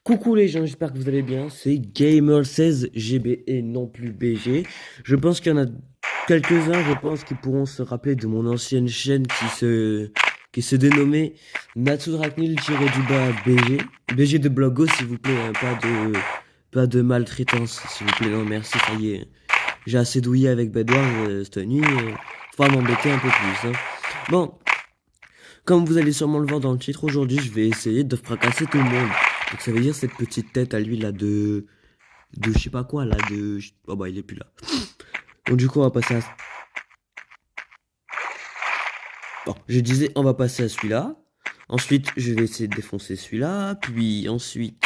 Coucou les gens, j'espère que vous allez bien, c'est Gamer16GB et non plus BG. Je pense qu'il y en a quelques-uns, je pense, qui pourront se rappeler de mon ancienne chaîne qui se dénommait Natsudraknil-BG. BG de Blogo, s'il vous plaît, hein, pas de maltraitance, s'il vous plaît, non merci, ça y est. J'ai assez douillé avec Bedwars cette nuit, faut pas m'embêter un peu plus. Hein. Bon, comme vous allez sûrement le voir dans le titre, aujourd'hui je vais essayer de fracasser tout le monde. Donc ça veut dire cette petite tête à lui là de je sais pas quoi là de... Oh bah il est plus là. Donc du coup on va passer à... Bon, je disais on va passer à celui-là. Ensuite je vais essayer de défoncer celui-là. Puis ensuite...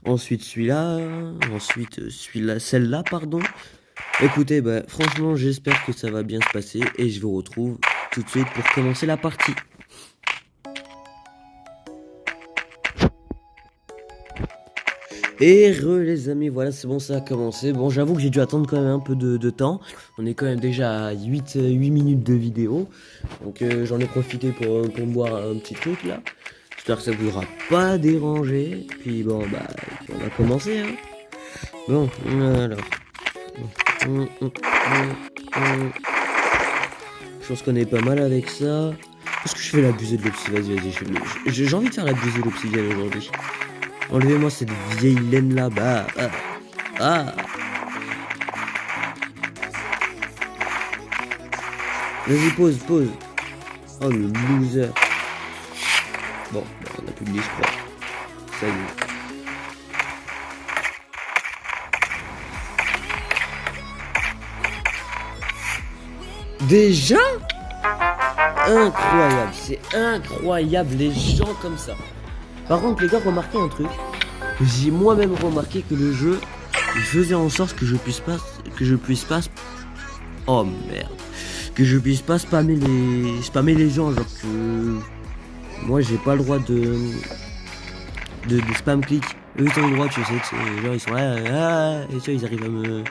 ensuite celui-là. Ensuite celui-là, celle-là pardon. Écoutez, bah franchement j'espère que ça va bien se passer. Et je vous retrouve tout de suite pour commencer la partie. Et les amis, voilà c'est bon, ça a commencé. Bon j'avoue que j'ai dû attendre quand même un peu de temps. On est quand même déjà à 8 minutes de vidéo. Donc j'en ai profité pour me boire un petit truc là. J'espère que ça vous aura pas dérangé. Puis bon bah on va commencer hein. Bon alors. Je pense qu'on est pas mal avec ça. Est-ce que je fais l'abuser de l'obsidienne? Vas-y, j'ai envie de faire l'abuser de l'obsidienne aujourd'hui. Enlevez-moi cette vieille laine là-bas. Vas-y, pause. Oh, le loser. Bon, on a publié, je crois. Salut. Déjà? Incroyable, c'est incroyable les gens comme ça. Par contre les gars, remarquez un truc. J'ai moi-même remarqué que le jeu il faisait en sorte que je puisse pas oh merde, que je puisse pas spammer les gens, genre que moi j'ai pas le droit de spam click. Eux ils ont le droit, tu sais, genre ils sont là et ça ils arrivent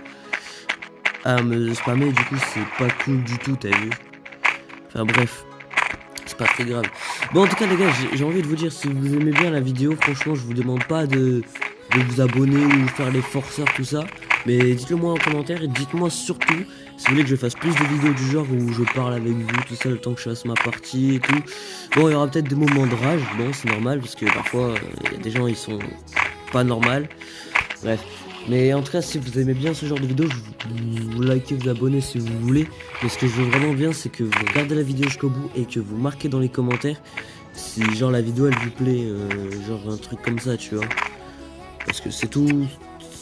à me spammer, du coup c'est pas cool du tout, t'as vu. Enfin bref, c'est pas très grave. Bon en tout cas les gars, j'ai envie de vous dire, si vous aimez bien la vidéo, franchement je vous demande pas de vous abonner ou faire les forceurs tout ça, mais dites-le moi en commentaire et dites-moi surtout si vous voulez que je fasse plus de vidéos du genre où je parle avec vous tout ça le temps que je fasse ma partie et tout. Bon il y aura peut-être des moments de rage, bon c'est normal parce que parfois il y a des gens ils sont pas normaux. Bref. Mais en tout cas, si vous aimez bien ce genre de vidéo, vous likez, vous abonnez si vous voulez. Mais ce que je veux vraiment bien, c'est que vous regardez la vidéo jusqu'au bout et que vous marquez dans les commentaires si genre la vidéo elle vous plaît, genre un truc comme ça, tu vois. Parce que c'est tout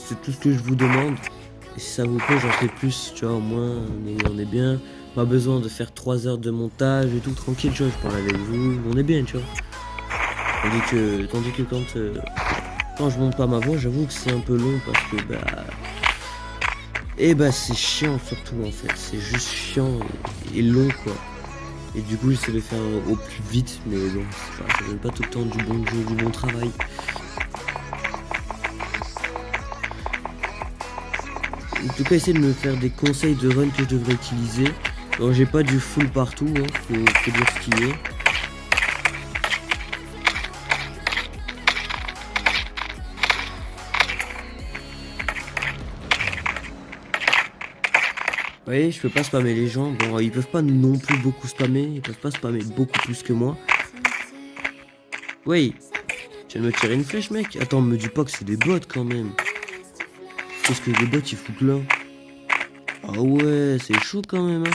ce que je vous demande. Et si ça vous plaît, j'en fais plus, tu vois, au moins on est bien. Pas besoin de faire 3 heures de montage et tout, tranquille, tu vois, je parle avec vous, on est bien, tu vois. Tandis que quand je monte pas ma voix, j'avoue que c'est un peu long parce que c'est chiant surtout en fait, c'est juste chiant et long quoi. Et du coup j'essaie de faire au plus vite, mais bon, ça donne pas tout le temps du bon jeu, du bon travail. En tout cas, essayez de me faire des conseils de run que je devrais utiliser. Alors j'ai pas du full partout, hein, faut dire ce qu'il est. Vous voyez, je peux pas spammer les gens. Bon, ils peuvent pas non plus beaucoup spammer. Ils peuvent pas spammer beaucoup plus que moi. Oui. Tu viens de me tirer une flèche, mec. Attends, me dis pas que c'est des bots quand même. Qu'est-ce que les bots ils foutent là? Ah ouais, c'est chaud quand même. Hein.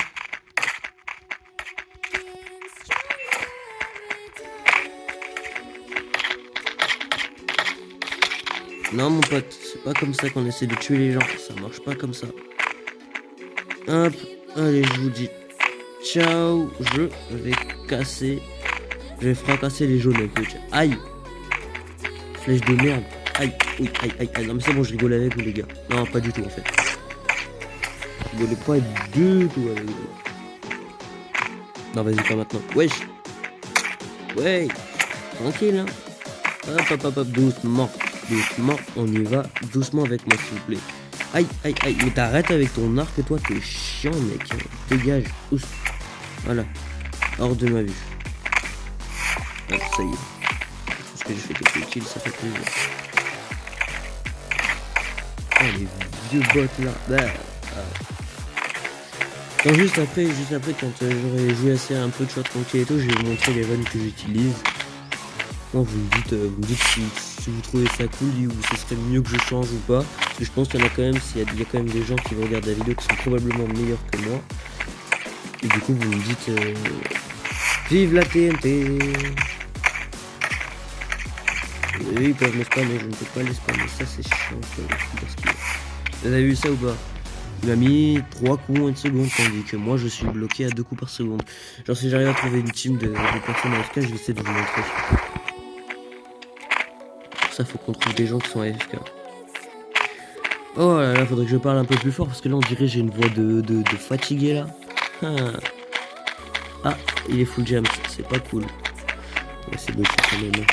Non, mon pote, c'est pas comme ça qu'on essaie de tuer les gens. Ça marche pas comme ça. Hop, allez, je vous dis ciao, je vais fracasser les jaunes un peu, tiens. Aïe, flèche de merde, aïe, oui, aïe, non mais c'est bon, je rigole avec vous les gars, non pas du tout en fait, je rigolais pas du tout avec vous, non vas-y pas maintenant, wesh, ouais, tranquille hein, hop, doucement, on y va, doucement avec moi s'il vous plaît. Aïe, aïe, aïe. Mais t'arrêtes avec ton arc, toi, t'es chiant, mec. Dégage. Ouf. Voilà. Hors de ma vue. Hop, ça y est. Je pense que j'ai fait quelques kills, ça fait plaisir. Oh, les vieux bots là. Bah. Non, juste après, quand j'aurai joué assez un peu de shot tranquille et tout, je vais vous montrer les runs que j'utilise. Non, vous me dites si vous trouvez ça cool ou ce serait mieux que je change ou pas. Parce que je pense qu'il y en a quand même, il y a quand même des gens qui vont regarder la vidéo qui sont probablement meilleurs que moi. Et du coup, vous me dites vive la TNT. Oui, ils peuvent me spammer, je ne peux pas les spammer. Ça, c'est chiant. Vous avez vu ça ou pas? Il m'a mis 3 coups en 1 seconde, tandis que moi je suis bloqué à 2 coups par seconde. Genre si j'arrive à trouver une team de personnes AFK, je vais essayer de vous montrer. Pour ça faut qu'on trouve des gens qui sont AFK. Oh là là, faudrait que je parle un peu plus fort parce que là on dirait j'ai une voix de fatigué là. Ah, il est full jam, c'est pas cool. Ouais, c'est bloqué quand même.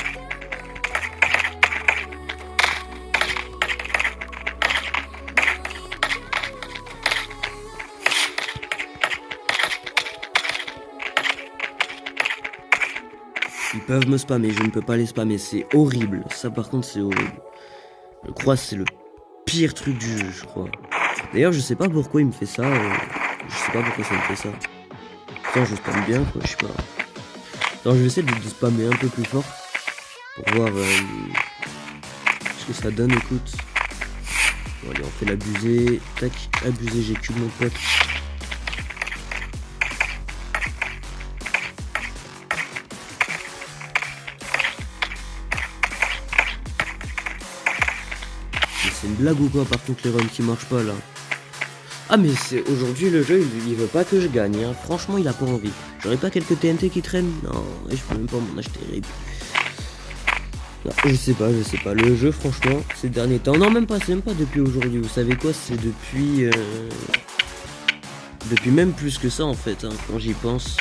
Ils peuvent me spammer, je ne peux pas les spammer, c'est horrible. Ça par contre c'est horrible. Je crois que c'est le pire truc du jeu, je crois. D'ailleurs je sais pas pourquoi il me fait ça. Je sais pas pourquoi ça me fait ça. Putain je spamme bien quoi, je sais pas. Alors je vais essayer de spammer un peu plus fort. Pour voir ce que ça donne, écoute. Bon allez on fait l'abusé. Tac, abusé, j'ai cube mon pote. C'est une blague ou quoi par contre les runs qui marchent pas là? Ah mais c'est aujourd'hui le jeu il veut pas que je gagne hein. Franchement il a pas envie. J'aurais pas quelques TNT qui traînent? Non, je peux même pas m'en acheter. Non, je sais pas. Le jeu franchement ces derniers temps. Non même pas, c'est même pas depuis aujourd'hui. Vous savez quoi? C'est depuis même plus que ça en fait hein, quand j'y pense.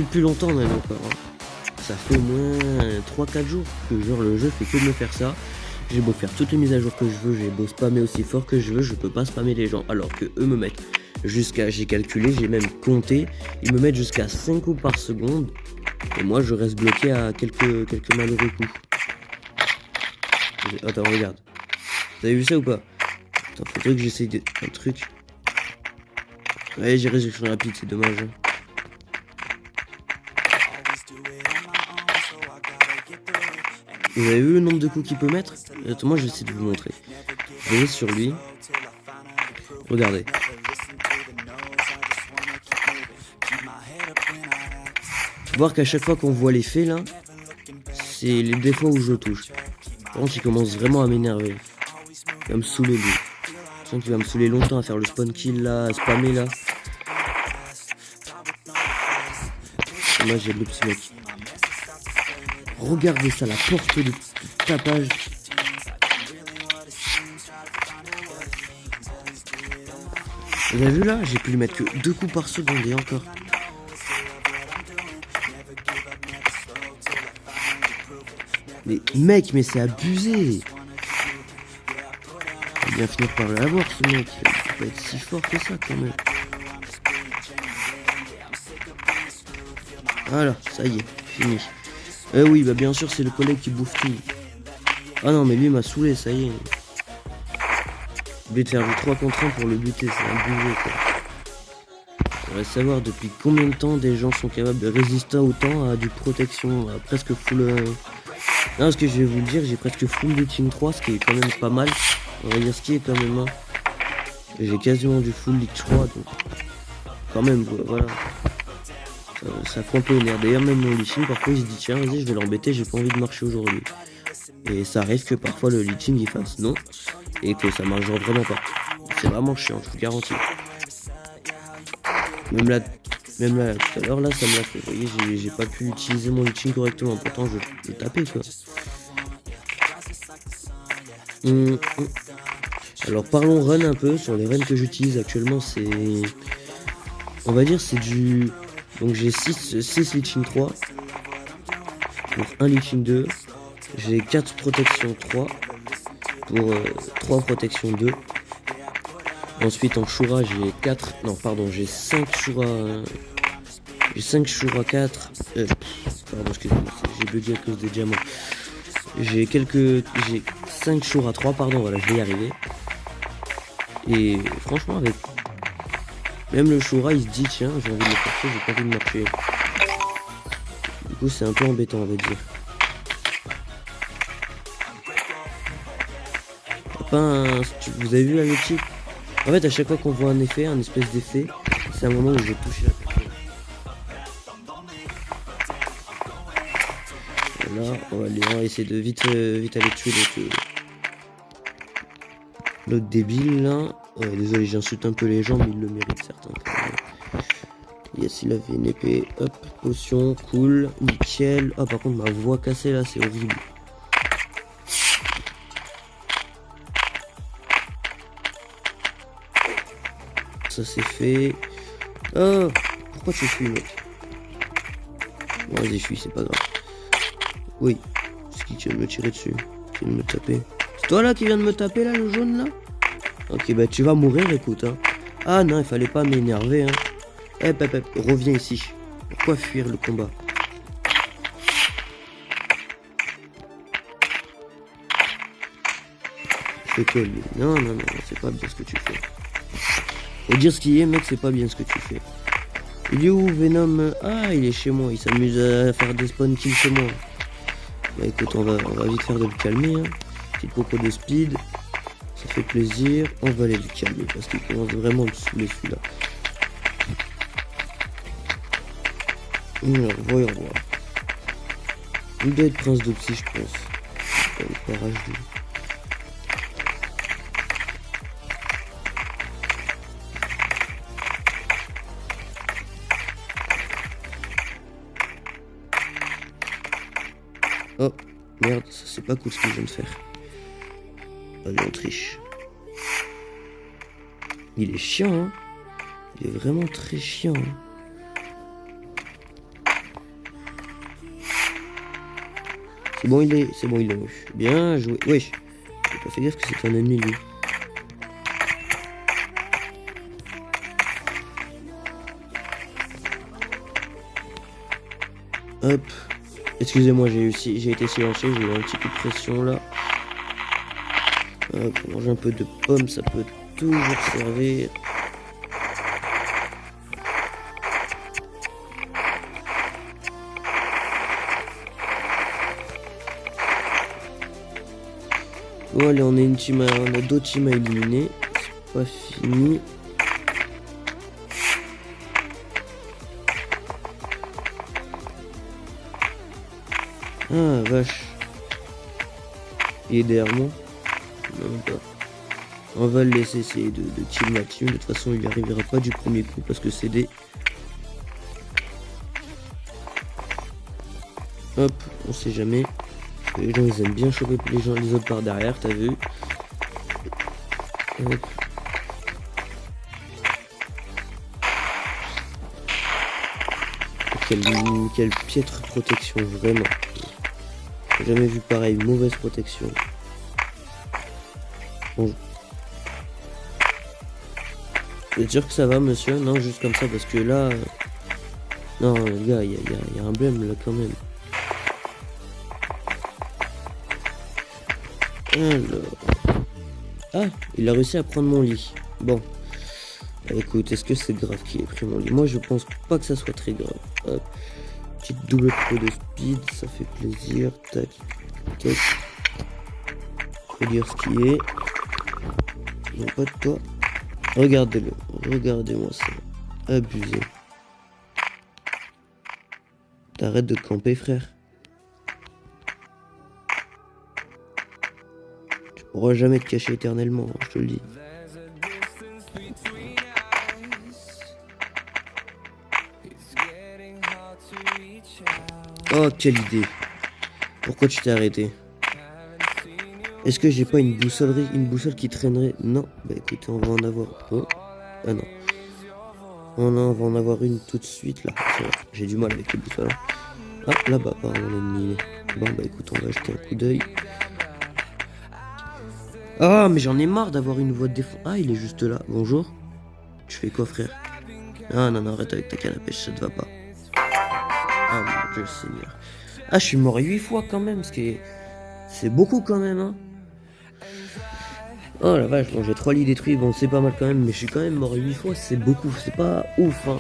Plus longtemps même encore. Hein. Ça fait au moins 3-4 jours que genre le jeu fait que de me faire ça. J'ai beau faire toutes les mises à jour que je veux, j'ai beau spammer aussi fort que je veux, je peux pas spammer les gens. Alors que eux me mettent jusqu'à, j'ai calculé, j'ai même compté, ils me mettent jusqu'à 5 coups par seconde. Et moi je reste bloqué à quelques malheureux coups. Attends, regarde. Vous avez vu ça ou pas? Attends, faudrait que j'essaye un truc. Ouais, j'ai résolution rapide, c'est dommage. Hein. Vous avez vu le nombre de coups qu'il peut mettre? Attends, moi je vais essayer de vous montrer. Je vais sur lui. Regardez. Voir qu'à chaque fois qu'on voit l'effet là, c'est les fois où je touche. Par contre il commence vraiment à m'énerver. Il va me saouler lui. Je sens qu'il va me saouler longtemps à faire le spawn kill là, à spammer là. Et moi j'ai le petit mec. Regardez ça, la portée de tapage. Vous avez vu là? J'ai pu lui mettre que 2 coups par seconde et encore. Mais mec, mais c'est abusé. Il va bien finir par l'avoir ce mec. Il peut pas être si fort que ça quand même. Voilà, ça y est, fini. Oui, bah bien sûr, c'est le collègue qui bouffe tout. Ah non, mais lui m'a saoulé, ça y est. Au lieu de faire du 3 contre 1 pour le buter, c'est abusé quoi. J'aimerais savoir depuis combien de temps des gens sont capables de résister autant à du protection, à presque full. Non, ce que je vais vous le dire, j'ai presque full Lich 3, ce qui est quand même pas mal. On va dire ce qui est quand même. Hein. J'ai quasiment du full Lich 3, donc. Quand même, voilà. Ça prend un peu énervé. D'ailleurs même mon Lich, parfois il se dit tiens vas-y je vais l'embêter, j'ai pas envie de marcher aujourd'hui. Et ça arrive que parfois le Lich il fasse non. Et que ça marche genre vraiment pas. C'est vraiment chiant, je vous garantis. Même là tout à l'heure là ça me l'a fait. Vous voyez j'ai pas pu utiliser mon Lich correctement. Pourtant je tapais quoi. Alors parlons run un peu. Sur les runs que j'utilise actuellement c'est. On va dire c'est du. Donc j'ai 6 Lich 3, donc 1 Lich 2, j'ai 4 protections 3, pour 3 protections 2. Ensuite en Shura j'ai 4, non pardon, j'ai 5 Shura, j'ai 5 Shura 4, pardon excusez-moi, j'ai bugué à cause des diamants. J'ai 5 Shura 3, pardon, voilà, je vais y arriver. Et franchement avec même le Shura il se dit tiens j'ai envie de le forcer, j'ai pas envie de marcher. Du coup c'est un peu embêtant on va dire. Vous avez vu la logique? En fait à chaque fois qu'on voit un effet, un espèce d'effet, c'est un moment où je vais toucher la personne. Voilà, on va essayer de vite aller tuer l'autre débile là. Ouais, désolé j'insulte un peu les gens mais ils le méritent certains. Yes il avait une épée, hop, potion, cool, nickel. Ah par contre ma voix cassée là c'est horrible. Ça c'est fait. Oh, pourquoi tu fuis mec? Bon, vas-y fuis, c'est pas grave. Oui, c'est qui vient de me tirer dessus? Qui vient de me taper? C'est toi là qui vient de me taper là, le jaune là? Ok bah tu vas mourir écoute hein. Ah non il fallait pas m'énerver hein. Hep, reviens ici. Pourquoi fuir le combat? C'est quoi lui? Non, c'est pas bien ce que tu fais. Faut dire ce qui est, mec, c'est pas bien ce que tu fais. Il est où, Venom? Ah, il est chez moi, il s'amuse à faire des spawn kills chez moi. Bah écoute, on va vite faire de le calmer. Hein. Petite poco de speed. Ça fait plaisir. On va aller le calmer parce qu'il commence vraiment à me saouler celui-là. Alors, voyons voir. Il doit être prince de psy, je pense. Il pas rage de... Oh, merde, ça c'est pas cool ce que je viens de faire. Allez, on triche. Il est chiant, hein. Il est vraiment très chiant. Hein. C'est bon, il est moche. Bien joué. Wesh, j'ai pas fait gaffe que c'est un ennemi, lui. Hop. Excusez-moi, j'ai été silencieux, j'ai eu un petit coup de pression là. Hop, manger un peu de pommes, ça peut toujours servir. Bon allez, on a d'autres teams à éliminer. C'est pas fini. Ah vache. Il est derrière moi. Non, pas. On va le laisser essayer de kill la team. De toute façon il n'y arrivera pas du premier coup parce que c'est des... Hop, on sait jamais. Les gens ils aiment bien choper les autres par derrière, t'as vu. Hop. Quelle piètre protection, vraiment. J'ai jamais vu pareil, mauvaise protection. Bon. Vous êtes sûr que ça va, monsieur? Non, juste comme ça, parce que là... Non, les gars, il y a un blême, là, quand même. Alors... Ah, il a réussi à prendre mon lit. Bon. Écoute, est-ce que c'est grave qu'il ait pris mon lit? Moi, je pense pas que ça soit très grave. Hop. Petite double pro de speed, ça fait plaisir. Tac, tac. Faut dire ce qui est. Non, pas de toi. Regardez-le. Regardez-moi ça. Abusé. T'arrêtes de camper, frère. Tu pourras jamais te cacher éternellement, hein, je te le dis. Oh, quelle idée. Pourquoi tu t'es arrêté? Est-ce que j'ai pas une boussole qui traînerait? Non. Bah écoutez, on va en avoir... Oh. Ah non. On va en avoir une tout de suite, là. J'ai du mal avec les boussoles. Ah, là-bas, pardon, l'ennemi. Bon, bah écoute, on va jeter un coup d'œil. Ah, mais j'en ai marre d'avoir une voix de défense. Ah, il est juste là. Bonjour. Tu fais quoi, frère? Ah, non, non, arrête avec ta canne à pêche, ça te va pas. Ah, mon Dieu Seigneur. Ah, je suis mort 8 fois quand même, ce qui est... C'est beaucoup quand même, hein. Oh la vache, bon, j'ai 3 lits détruits, bon, c'est pas mal quand même, mais je suis quand même mort 8 fois, c'est beaucoup, c'est pas ouf, hein.